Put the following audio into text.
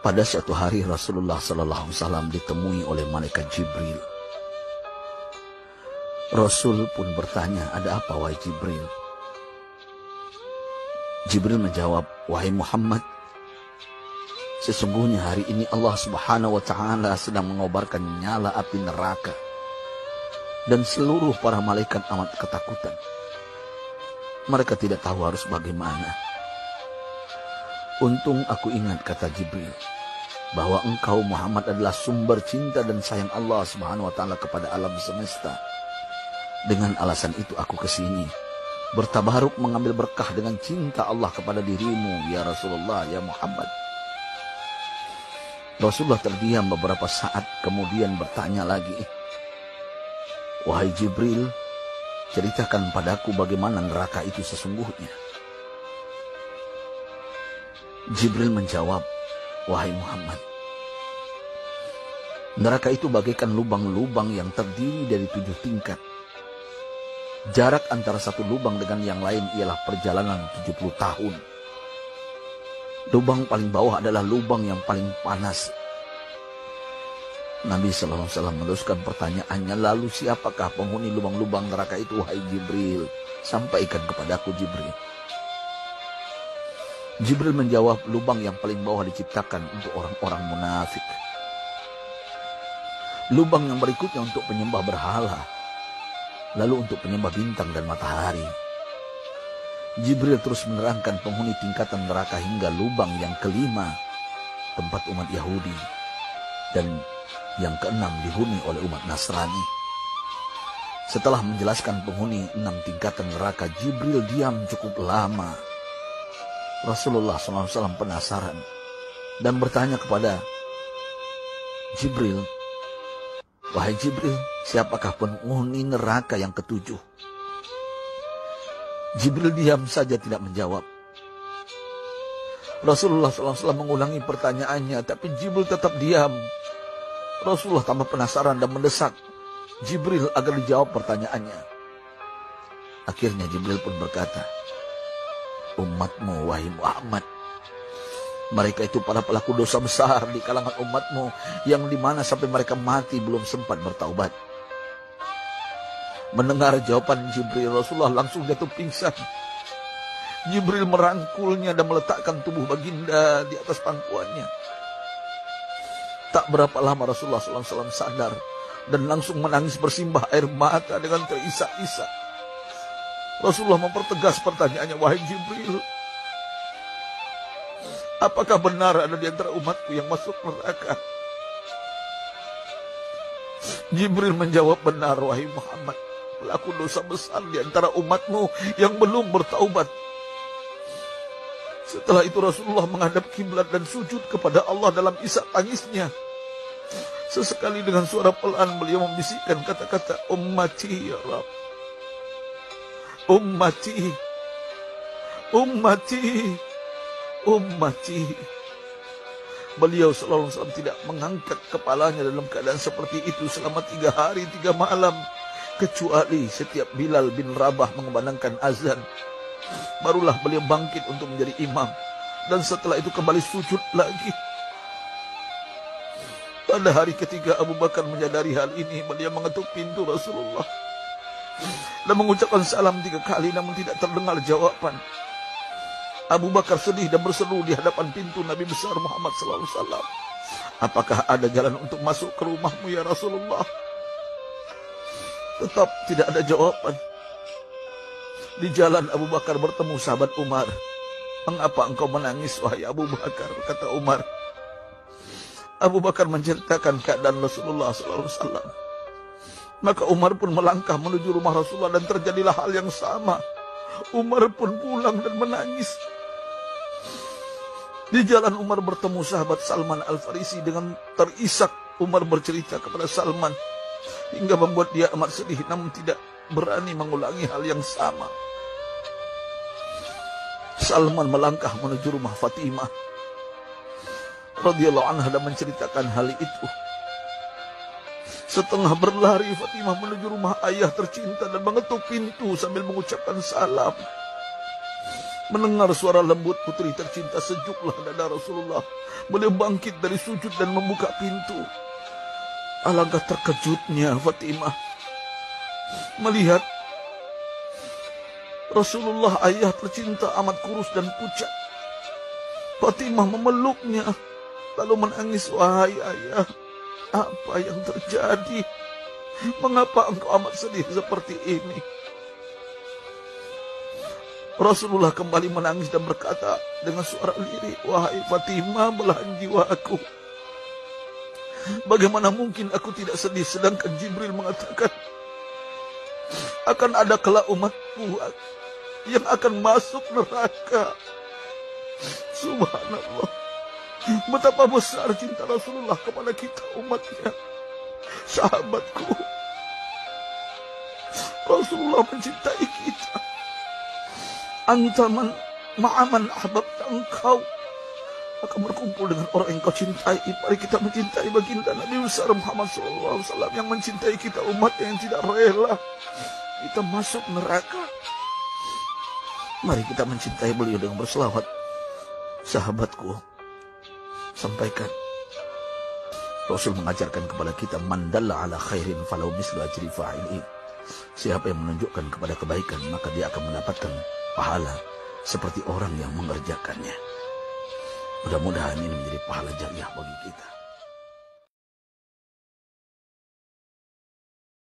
Pada suatu hari Rasulullah SAW ditemui oleh malaikat Jibril. Rasul pun bertanya, ada apa wahai Jibril? Jibril menjawab, wahai Muhammad, sesungguhnya hari ini Allah Subhanahu wa Ta'ala sedang mengobarkan nyala api neraka, dan seluruh para malaikat amat ketakutan. Mereka tidak tahu harus bagaimana. Untung aku ingat, kata Jibril, bahwa engkau Muhammad adalah sumber cinta dan sayang Allah Subhanahu wa Ta'ala kepada alam semesta. Dengan alasan itu aku kesini, bertabaruk mengambil berkah dengan cinta Allah kepada dirimu, ya Rasulullah, ya Muhammad. Rasulullah terdiam beberapa saat, kemudian bertanya lagi, wahai Jibril, ceritakan padaku bagaimana neraka itu sesungguhnya. Jibril menjawab, wahai Muhammad, neraka itu bagaikan lubang-lubang yang terdiri dari 7 tingkat. Jarak antara satu lubang dengan yang lain ialah perjalanan 70 tahun. Lubang paling bawah adalah lubang yang paling panas. Nabi SAW meneruskan pertanyaannya, lalu siapakah penghuni lubang-lubang neraka itu, wahai Jibril? Sampaikan kepadaku, Jibril. Jibril menjawab, lubang yang paling bawah diciptakan untuk orang-orang munafik. Lubang yang berikutnya untuk penyembah berhala. Lalu untuk penyembah bintang dan matahari. Jibril terus menerangkan penghuni tingkatan neraka hingga lubang yang kelima, tempat umat Yahudi. Dan yang keenam dihuni oleh umat Nasrani. Setelah menjelaskan penghuni 6 tingkatan neraka, Jibril diam cukup lama. Rasulullah SAW penasaran dan bertanya kepada Jibril, wahai Jibril, siapakah penghuni neraka yang ke-7? Jibril diam saja tidak menjawab. Rasulullah SAW mengulangi pertanyaannya, tapi Jibril tetap diam. Rasulullah tambah penasaran dan mendesak Jibril agar dijawab pertanyaannya. Akhirnya Jibril pun berkata, umatmu, wahai Muhammad, mereka itu para pelaku dosa besar di kalangan umatmu, yang dimana sampai mereka mati belum sempat bertaubat. Mendengar jawaban Jibril, Rasulullah langsung jatuh pingsan. Jibril merangkulnya dan meletakkan tubuh baginda di atas pangkuannya. Tak berapa lama Rasulullah SAW sadar dan langsung menangis bersimbah air mata dengan terisak-isak. Rasulullah mempertegas pertanyaannya, wahai Jibril, apakah benar ada di antara umatku yang masuk neraka? Jibril menjawab, benar wahai Muhammad, pelaku dosa besar di antara umatmu yang belum bertaubat. Setelah itu Rasulullah menghadap kiblat dan sujud kepada Allah dalam isak tangisnya. Sesekali dengan suara pelan beliau membisikkan kata-kata, ummati ya Rabb, ummati, ummati, ummati. Beliau sallallahu alaihi wasallam tidak mengangkat kepalanya dalam keadaan seperti itu selama 3 hari 3 malam, kecuali setiap Bilal bin Rabah mengumandangkan azan, barulah beliau bangkit untuk menjadi imam, dan setelah itu kembali sujud lagi. Pada hari ketiga Abu Bakar menyadari hal ini, beliau mengetuk pintu Rasulullah dan mengucapkan salam 3 kali, namun tidak terdengar jawaban. Abu Bakar sedih dan berseru di hadapan pintu Nabi besar Muhammad SAW. Apakah ada jalan untuk masuk ke rumahmu ya Rasulullah? Tetap tidak ada jawaban. Di jalan Abu Bakar bertemu sahabat Umar. Mengapa engkau menangis wahai Abu Bakar? Kata Umar. Abu Bakar menceritakan keadaan Rasulullah SAW. Maka Umar pun melangkah menuju rumah Rasulullah dan terjadilah hal yang sama. Umar pun pulang dan menangis. Di jalan Umar bertemu sahabat Salman Al-Farisi. Dengan terisak Umar bercerita kepada Salman hingga membuat dia amat sedih, namun tidak berani mengulangi hal yang sama. Salman melangkah menuju rumah Fatimah radhiyallahu anha dan menceritakan hal itu. Setengah berlari Fatimah menuju rumah ayah tercinta dan mengetuk pintu sambil mengucapkan salam. Mendengar suara lembut putri tercinta, sejuklah dada Rasulullah. Beliau bangkit dari sujud dan membuka pintu. Alangkah terkejutnya Fatimah melihat Rasulullah, ayah tercinta, amat kurus dan pucat. Fatimah memeluknya lalu menangis. Wahai ayah, apa yang terjadi? Mengapa engkau amat sedih seperti ini? Rasulullah kembali menangis dan berkata dengan suara lirih, wahai Fatimah, belahan jiwaku, bagaimana mungkin aku tidak sedih sedangkan Jibril mengatakan akan ada kelak umatku yang akan masuk neraka. Subhanallah, betapa besar cinta Rasulullah kepada kita umatnya. Sahabatku, Rasulullah mencintai kita. Antaman ma'aman ahbabta, engkau akan berkumpul dengan orang yang kau cintai. Mari kita mencintai baginda Nabi besar Muhammad SAW yang mencintai kita umat yang tidak rela kita masuk neraka. Mari kita mencintai beliau dengan berselawat. Sahabatku, sampaikan, Rasul mengajarkan kepada kita, man dalla ala khairin falau mislu ajri fa'ilih. Siapa yang menunjukkan kepada kebaikan, maka dia akan mendapatkan pahala seperti orang yang mengerjakannya. Mudah-mudahan ini menjadi pahala jariah bagi kita.